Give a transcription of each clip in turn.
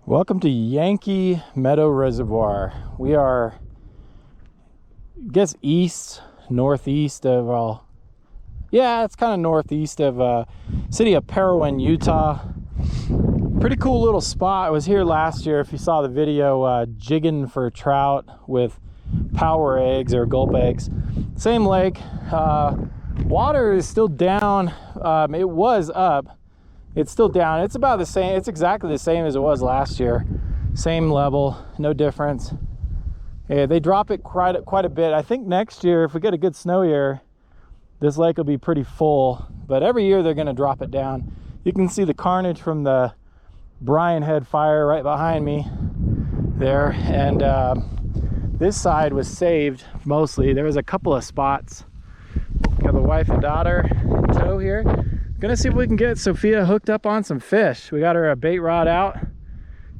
Welcome to Yankee Meadow Reservoir. We are, I guess, northeast of, it's kind of northeast of city of Parowan, Utah. Pretty cool little spot. I was here last year, if you saw the video, jigging for trout with power eggs or gulp eggs. Same lake. Water is still down. It was up. It's still down. It's about the same. It's exactly the same as it was last year. Same level, no difference. Yeah, they drop it quite a bit. I think next year, if we get a good snow year, this lake will be pretty full. But every year they're going to drop it down. You can see the carnage from the Bryan Head fire right behind me there. And this side was saved mostly. There was a couple of spots. Got the wife and daughter in tow here. Gonna see if we can get Sophia hooked up on some fish. We got her a bait rod out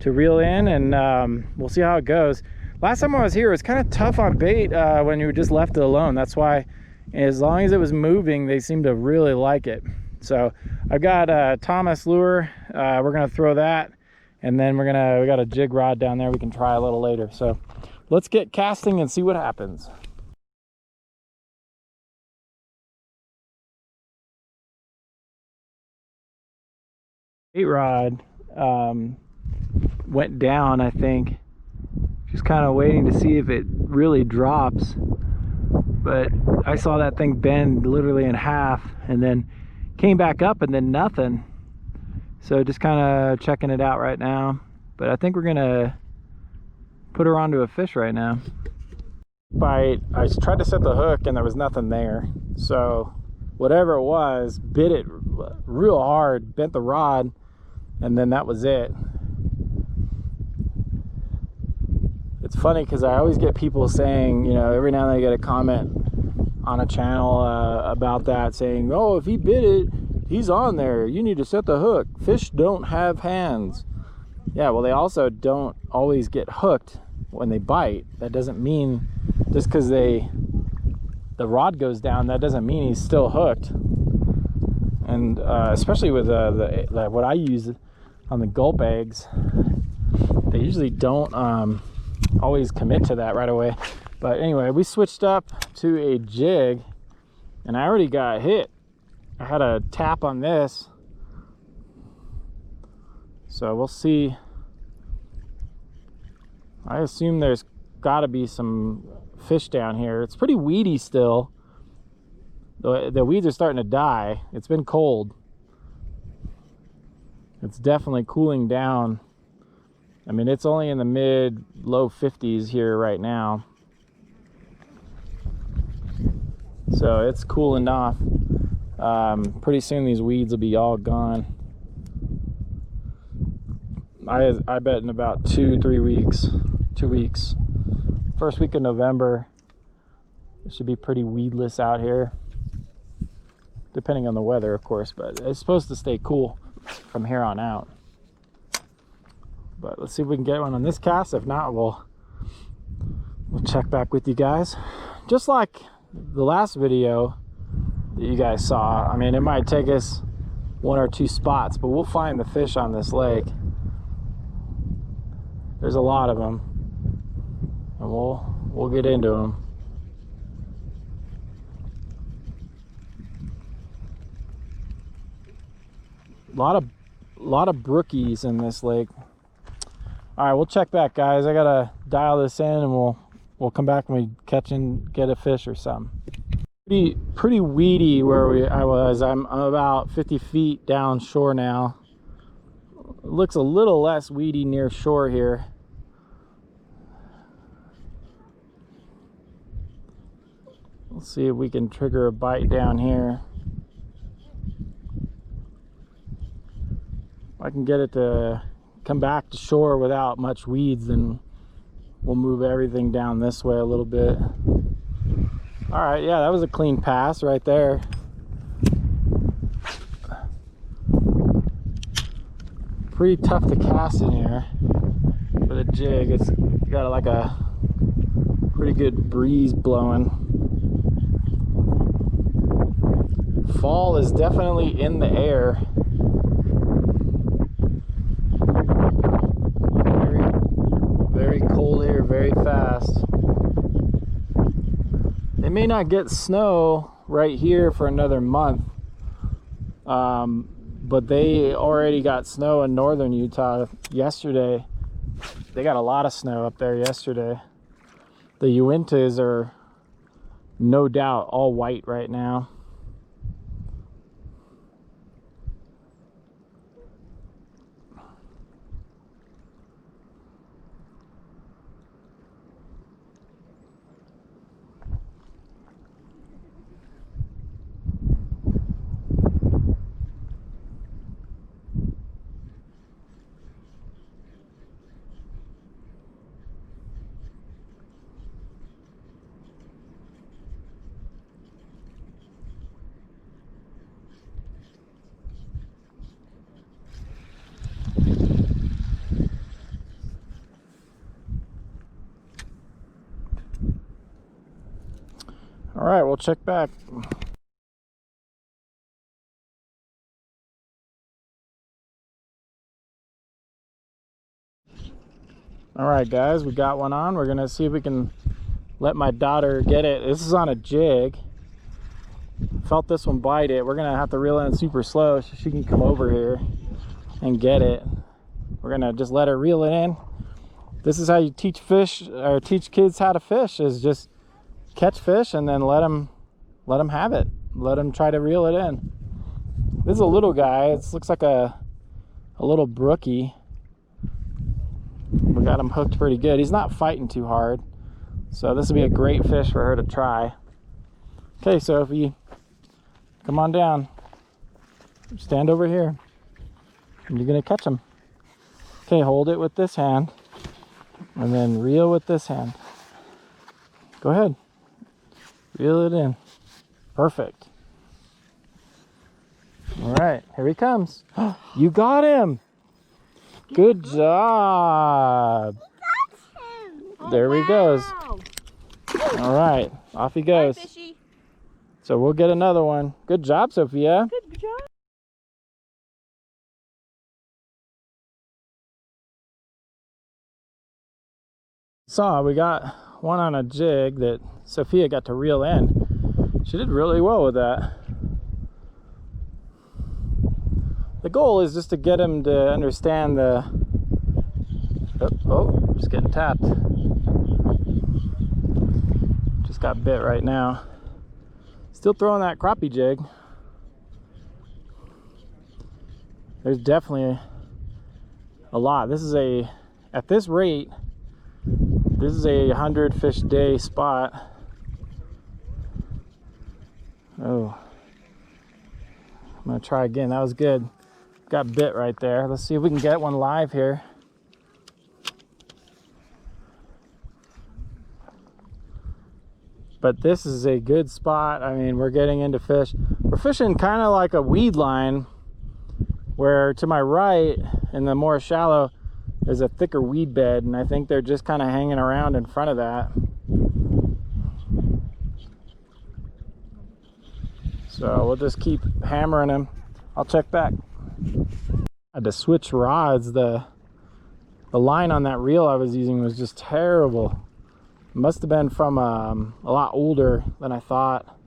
to reel in, and we'll see how it goes. Last time I was here, it was kind of tough on bait when you just left it alone. That's why, as long as it was moving, they seemed to really like it. So I've got a Thomas lure. We're gonna throw that, and then we got a jig rod down there we can try a little later. So let's get casting and see what happens. Bait rod went down, I think. Just kind of waiting to see if it really drops, but I saw that thing bend literally in half and then came back up and then nothing. So just kind of checking it out right now, but I think we're gonna put her onto a fish right now. I tried to set the hook and there was nothing there, so whatever it was bit it real hard, bent the rod, and then that was it. It's funny because I always get people saying, you know, every now and then I get a comment on a channel about that, saying, oh, if he bit it, he's on there, you need to set the hook. Fish don't have hands. Yeah, well, they also don't always get hooked when they bite. That doesn't mean just because the rod goes down, that doesn't mean he's still hooked. And especially with what I use on the gulp eggs, they usually don't always commit to that right away. But anyway, we switched up to a jig, and I already got hit. I had a tap on this, so we'll see. I assume there's got to be some fish down here. It's pretty weedy still. The weeds are starting to die. It's been cold. It's definitely cooling down. I mean, it's only in the low 50s here right now, so it's cooling off. Pretty soon these weeds will be all gone. I bet in about 2 weeks, first week of November, it should be pretty weedless out here, depending on the weather, of course, but it's supposed to stay cool from here on out. But let's see if we can get one on this cast. If not, we'll check back with you guys. Just like the last video that you guys saw, I mean, it might take us 1 or 2 spots, but we'll find the fish on this lake. There's a lot of them, and we'll get into them. A lot of brookies in this lake. All right, we'll check back, guys. I gotta dial this in, and we'll come back when we get a fish or something. Pretty weedy where I was. I'm about 50 feet down shore now. It looks a little less weedy near shore here. Let's see if we can trigger a bite down here. If I can get it to come back to shore without much weeds, then we'll move everything down this way a little bit. All right, yeah, that was a clean pass right there. Pretty tough to cast in here with a jig. It's got like a pretty good breeze blowing. Fall is definitely in the air. They may not get snow right here for another month, but they already got snow in northern Utah yesterday. They got a lot of snow up there yesterday. The Uintas are no doubt all white right now. All right, we'll check back. All right, guys, we got one on. We're gonna see if we can let my daughter get it. This is on a jig. Felt this one bite it. We're gonna have to reel in super slow so she can come over here and get it. We're gonna just let her reel it in. This is how you teach fish, or teach kids how to fish, is just catch fish and then let them have it. Let them try to reel it in. This is a little guy. It looks like a little brookie. We got him hooked pretty good. He's not fighting too hard, so this would be a great fish for her to try. Okay, Sophie, come on down. Stand over here, and you're gonna catch him. Okay, hold it with this hand, and then reel with this hand. Go ahead. Reel it in. Perfect. All right, here he comes. You got him. Good job. There he goes. All right, off he goes. Bye, fishy. So we'll get another one. Good job, Sophia. Good job. We got one on a jig that Sophia got to reel in. She did really well with that. The goal is just to get him to understand the... Oh, just getting tapped. Just got bit right now. Still throwing that crappie jig. There's definitely a lot. This is at this rate, this is a 100 fish a day spot. Oh, I'm gonna try again. That was good. Got bit right there. Let's see if we can get one live here. But this is a good spot. I mean, we're getting into fish. We're fishing kind of like a weed line, where to my right in the more shallow there's a thicker weed bed, and I think they're just kind of hanging around in front of that. So we'll just keep hammering them. I'll check back. I had to switch rods. The line on that reel I was using was just terrible. It must have been from a lot older than I thought.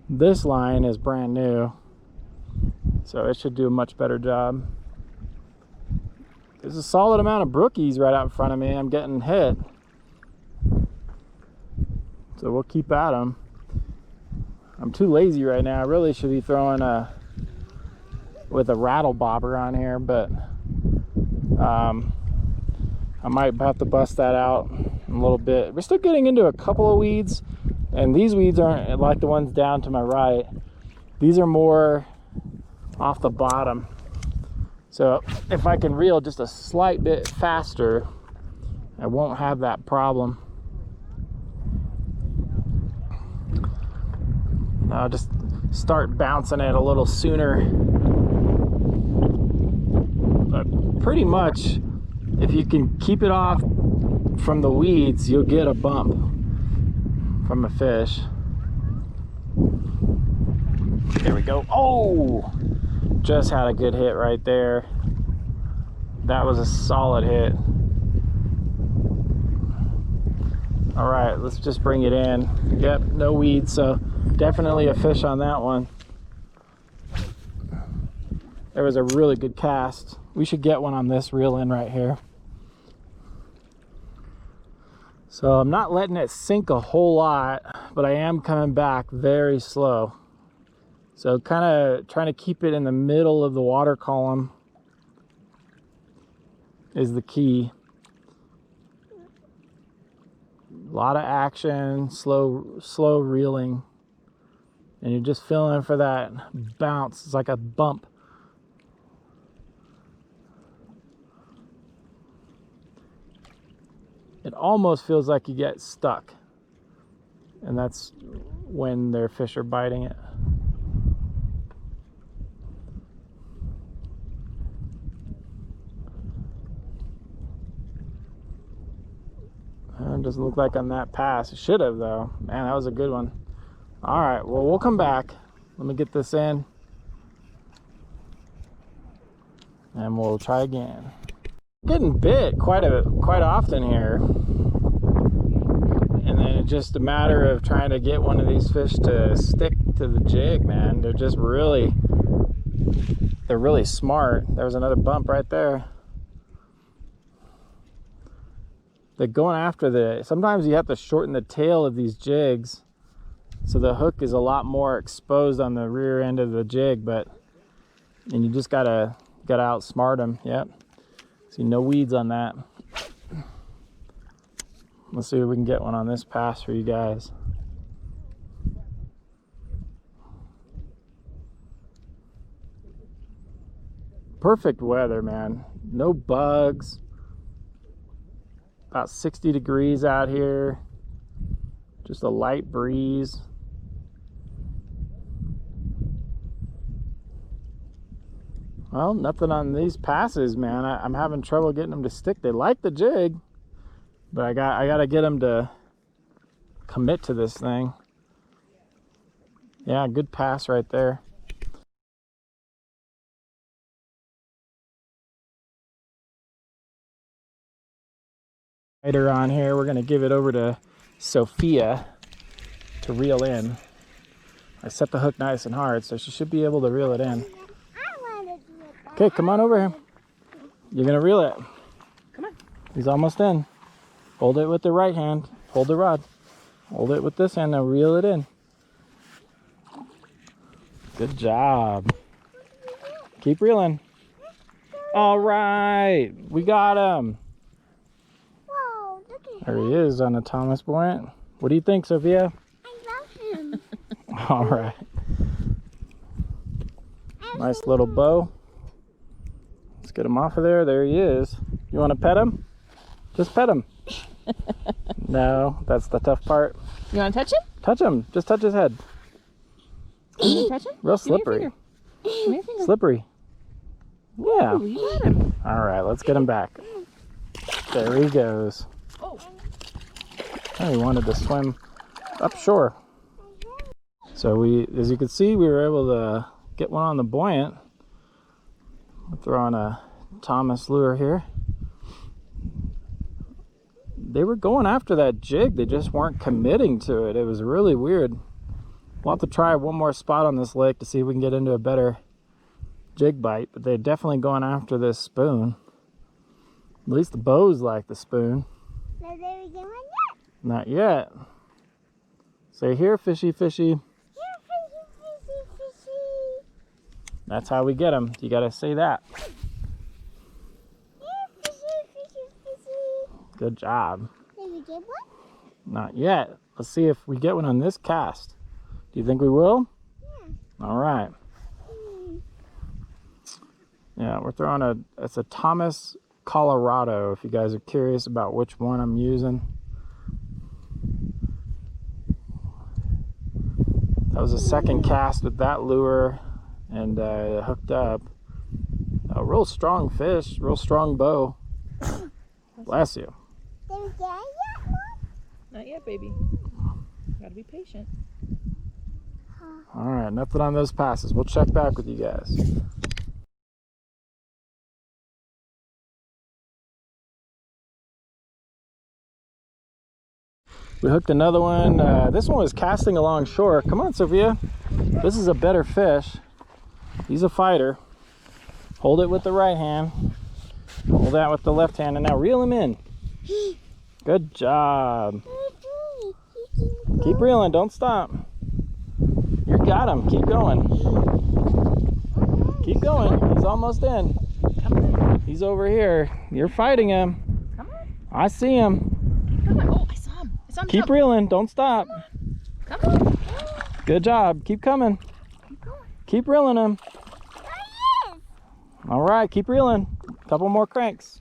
This line is brand new, so it should do a much better job. There's a solid amount of brookies right out in front of me. I'm getting hit, so we'll keep at them. I'm too lazy right now. I really should be throwing with a rattle bobber on here, but I might have to bust that out in a little bit. We're still getting into a couple of weeds, and these weeds aren't like the ones down to my right. These are more off the bottom. So if I can reel just a slight bit faster, I won't have that problem. I'll just start bouncing it a little sooner. But pretty much, if you can keep it off from the weeds, you'll get a bump from a fish. There we go. Oh, just had a good hit right there. That was a solid hit. All right, let's just bring it in. Yep, no weeds, so definitely a fish on that one. There was a really good cast. We should get one on this reel in right here. So I'm not letting it sink a whole lot, but I am coming back very slow. So kind of trying to keep it in the middle of the water column is the key. A lot of action, slow reeling. And you're just feeling for that bounce. It's like a bump. It almost feels like you get stuck. And that's when their fish are biting it. It doesn't look like on that pass. It should have though. Man, that was a good one. All right, well, we'll come back. Let me get this in. And we'll try again. Getting bit quite often here. And then it's just a matter of trying to get one of these fish to stick to the jig, man. They're just really smart. There was another bump right there. They're going after sometimes you have to shorten the tail of these jigs so the hook is a lot more exposed on the rear end of the jig, and you just gotta outsmart them. Yep. See, no weeds on that. Let's see if we can get one on this pass for you guys. Perfect weather, man. No bugs. About 60 degrees out here. Just a light breeze. Well, nothing on these passes, man. I'm having trouble getting them to stick. They like the jig, but I gotta get them to commit to this thing. Yeah, good pass right there. Later on here, we're gonna give it over to Sophia to reel in. I set the hook nice and hard, so she should be able to reel it in. Okay, come on over here. You're gonna reel it. Come on. He's almost in. Hold it with the right hand. Hold the rod. Hold it with this hand, now reel it in. Good job. Keep reeling. All right, we got him. Whoa, look at There he is on a Thomas Bouyant. What do you think, Sophia? I love him. All right. Nice little bow. Let's get him off of there. There he is. You want to pet him? Just pet him. No, that's the tough part. You want to touch him? Touch him. Just touch his head. You want to touch him? Real Give me your slippery. finger. Give me your finger. Slippery. Yeah. Ooh, you got him. All right, let's get him back. There he goes. Oh. Oh, he wanted to swim up shore. So as you can see, we were able to get one on the Bouyant. We're throwing a Thomas lure here. They were going after that jig. They just weren't committing to it. It was really weird. We'll have to try one more spot on this lake to see if we can get into a better jig bite. But they're definitely going after this spoon. At least the bows like the spoon. So did we get one yet? Not yet. Say here, fishy, fishy. Here, fishy, fishy, fishy. That's how we get them. You gotta say that. Here, fishy, fishy, fishy. Good job. Did we get one? Not yet. Let's see if we get one on this cast. Do you think we will? Yeah. All right. Yeah, we're throwing it's a Thomas Colorado, if you guys are curious about which one I'm using. That was the second cast with that lure, and hooked up. A real strong fish, real strong bow. Bless you. Did we get it yet, Mom? Not yet, baby. Gotta be patient. All right, nothing on those passes. We'll check back with you guys. We hooked another one. This one was casting along shore. Come on, Sophia. This is a better fish. He's a fighter. Hold it with the right hand. Hold that with the left hand, and now reel him in. Good job. Keep reeling, don't stop. You got him. Keep going. Keep going. He's almost in. He's over here. You're fighting him. Come on. I see him. Come on. Oh, I saw him. Keep reeling. Don't stop. Come on. Good job. Keep coming. Keep going. Keep reeling him. All right. Keep reeling. Couple more cranks.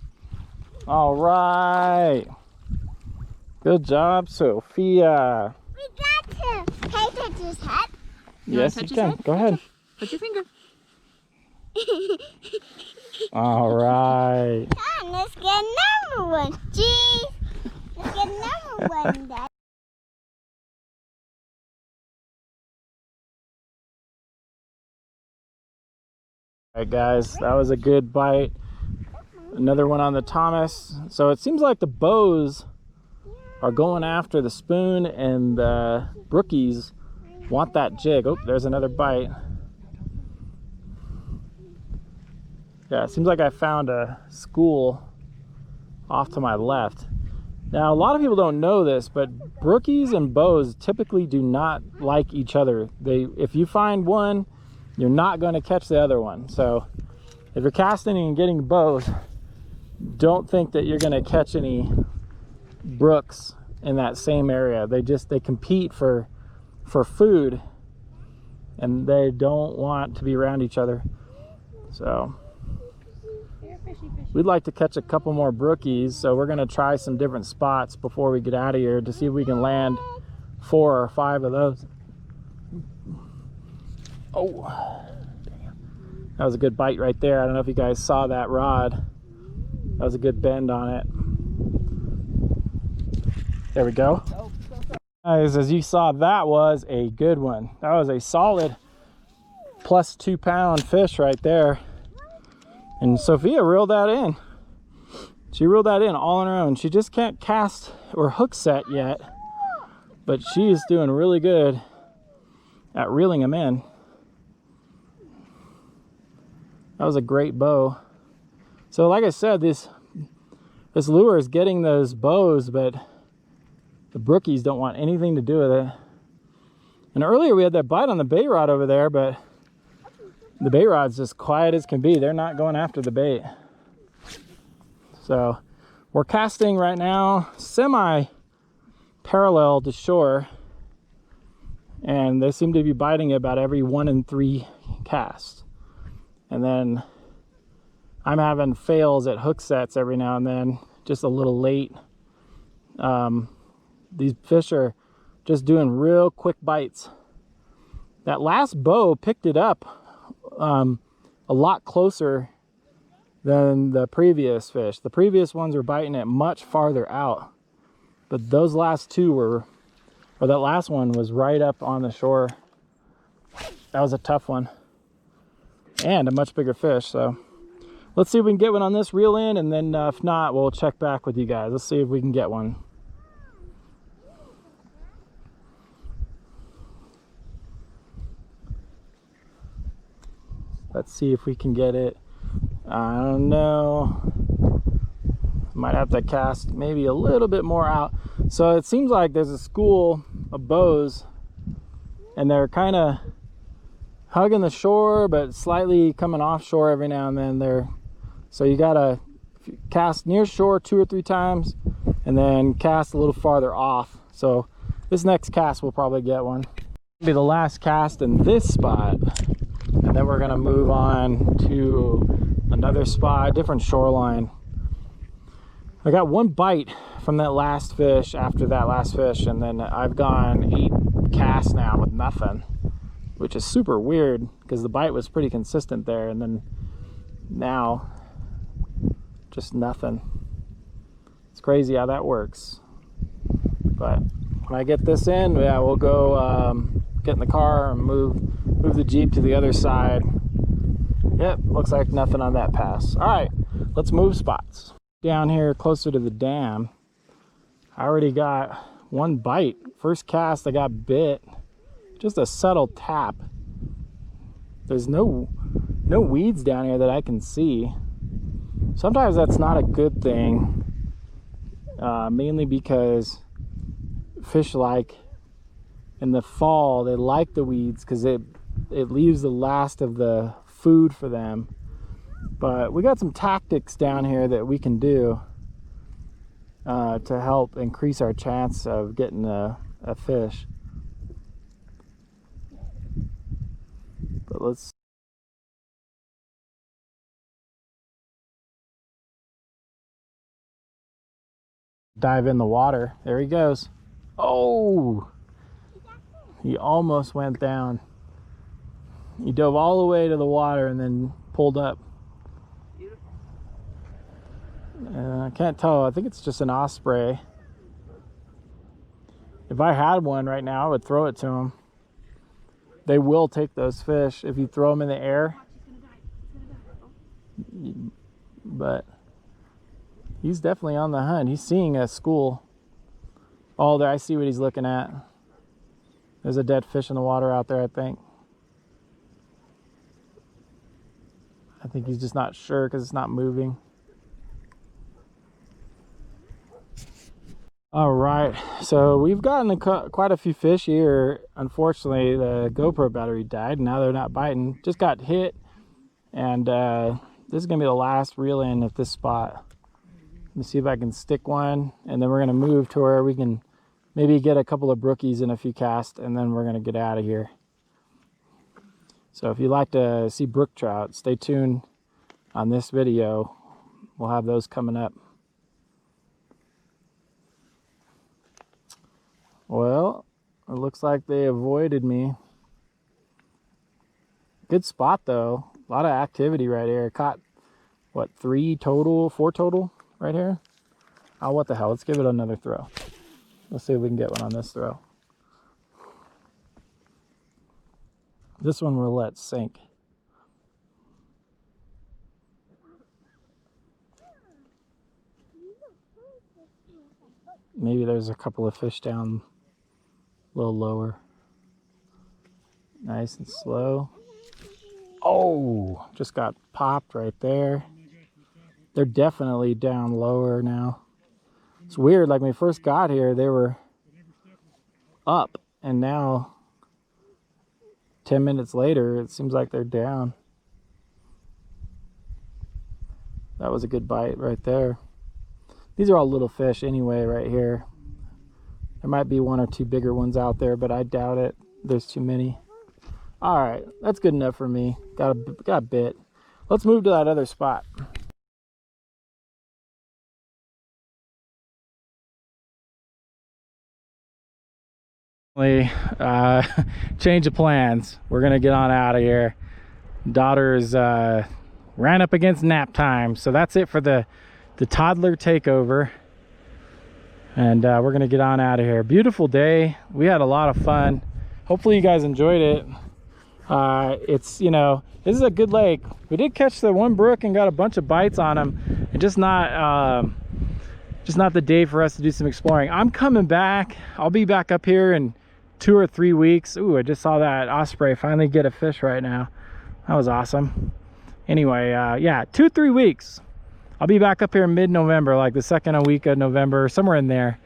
All right. Good job, Sophia. We got him. Can I touch his head? Yes, you can. Go ahead. Put your finger. All right. Come on, let's get another one. Jeez. Let's get another one, Dad. All right, guys, that was a good bite. Another one on the Thomas. So it seems like the bows are going after the spoon, and the Brookies want that jig. Oh, there's another bite. Yeah, it seems like I found a school off to my left. Now, a lot of people don't know this, but Brookies and bows typically do not like each other. If you find one, you're not going to catch the other one. So if you're casting and getting bows, don't think that you're going to catch any brooks in that same area. They compete for food, and they don't want to be around each other. So we'd like to catch a couple more Brookies, so we're going to try some different spots before we get out of here to see if we can land 4 or 5 of those. Oh, that was a good bite right there. I don't know if you guys saw that rod. That was a good bend on it. There we go. Guys, as you saw, that was a good one. That was a solid plus 2 pound fish right there. And Sophia reeled that in. She reeled that in all on her own. She just can't cast or hook set yet, but she is doing really good at reeling them in. That was a great bow. So like I said, this lure is getting those bows, but the Brookies don't want anything to do with it. And earlier we had that bite on the bait rod over there, but the bait rod's just quiet as can be. They're not going after the bait. So we're casting right now semi-parallel to shore, and they seem to be biting about every 1 in 3 casts. And then I'm having fails at hook sets every now and then, just a little late. These fish are just doing real quick bites. That last bow picked it up a lot closer than the previous fish. The previous ones were biting it much farther out, but those last two were, or that last one was right up on the shore. That was a tough one and a much bigger fish. So let's see if we can get one on this reel in, and then if not, we'll check back with you guys. Let's see if we can get one. Let's see if we can get it. I don't know. Might have to cast maybe a little bit more out. So it seems like there's a school of bows, and they're kind of hugging the shore, but slightly coming offshore every now and then. So you gotta cast near shore 2 or 3 times, and then cast a little farther off. So this next cast we'll probably get one. It'll be the last cast in this spot, and then we're gonna move on to another spot, different shoreline. I got 1 bite from that last fish after that last fish, and then I've gone 8 casts now with nothing, which is super weird because the bite was pretty consistent there, and then now just nothing. It's crazy how that works. But when I get this in, yeah, we'll go get in the car and move the Jeep to the other side. Yep, looks like nothing on that pass. All right, let's move spots. Down here closer to the dam, I already got one bite. First cast I got bit. Just a subtle tap. There's no weeds down here that I can see. Sometimes that's not a good thing, mainly because fish like in the fall, they like the weeds because it leaves the last of the food for them. But we got some tactics down here that we can do to help increase our chance of getting a fish. But let's dive in the water. There he goes. Oh, he almost went down. He dove all the way to the water and then pulled up. I can't tell. I think it's just an osprey. If I had one right now, I would throw it to him. They will take those fish if you throw them in the air. But he's definitely on the hunt. He's seeing a school. Oh, there, I see what he's looking at. There's a dead fish in the water out there, I think. I think he's just not sure because it's not moving. All right, so we've gotten quite a few fish here. Unfortunately, the GoPro battery died and now they're not biting. Just got hit, and this is gonna be the last reel in at this spot. Let me see if I can stick one, and then we're gonna move to where we can maybe get a couple of brookies in a few casts, and then we're gonna get out of here. So if you'd like to see brook trout, stay tuned on this video. We'll have those coming up. Well, it looks like they avoided me. Good spot though. A lot of activity right here. Caught, what, 4 total right here? Oh, what the hell. Let's give it another throw. Let's see if we can get one on this throw. This one we'll let sink. Maybe there's a couple of fish down a little lower. Nice and slow. Oh, just got popped right there. They're definitely down lower now. It's weird, like when we first got here, they were up, and now 10 minutes later, it seems like they're down. That was a good bite right there. These are all little fish anyway right here. There might be 1 or 2 bigger ones out there, but I doubt it. There's too many. All right, that's good enough for me. Got a bit. Let's move to that other spot. Change of plans. We're gonna get on out of here. Daughter's ran up against nap time, so that's it for the toddler takeover, and we're gonna get on out of here. Beautiful day. We had a lot of fun. Hopefully you guys enjoyed it. It's, you know, this is a good lake. We did catch the one brook and got a bunch of bites on them, and just not the day for us to do some exploring. I'm coming back. I'll be back up here in 2 or 3 weeks. Ooh, I just saw that osprey finally get a fish right now. That was awesome. Anyway, yeah, 2 or 3 weeks. I'll be back up here in mid-November, like the second week of November, somewhere in there,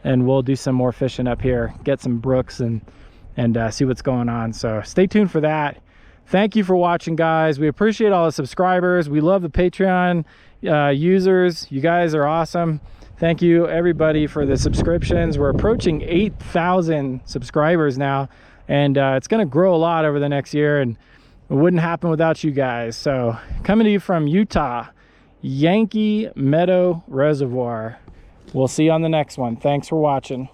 and we'll do some more fishing up here, get some brooks, and see what's going on. So stay tuned for that. Thank you for watching, guys. We appreciate all the subscribers. We love the Patreon users. You guys are awesome. Thank you everybody for the subscriptions. We're approaching 8,000 subscribers now, and it's going to grow a lot over the next year, and it wouldn't happen without you guys. So coming to you from Utah, Yankee Meadow Reservoir. We'll see you on the next one. Thanks for watching.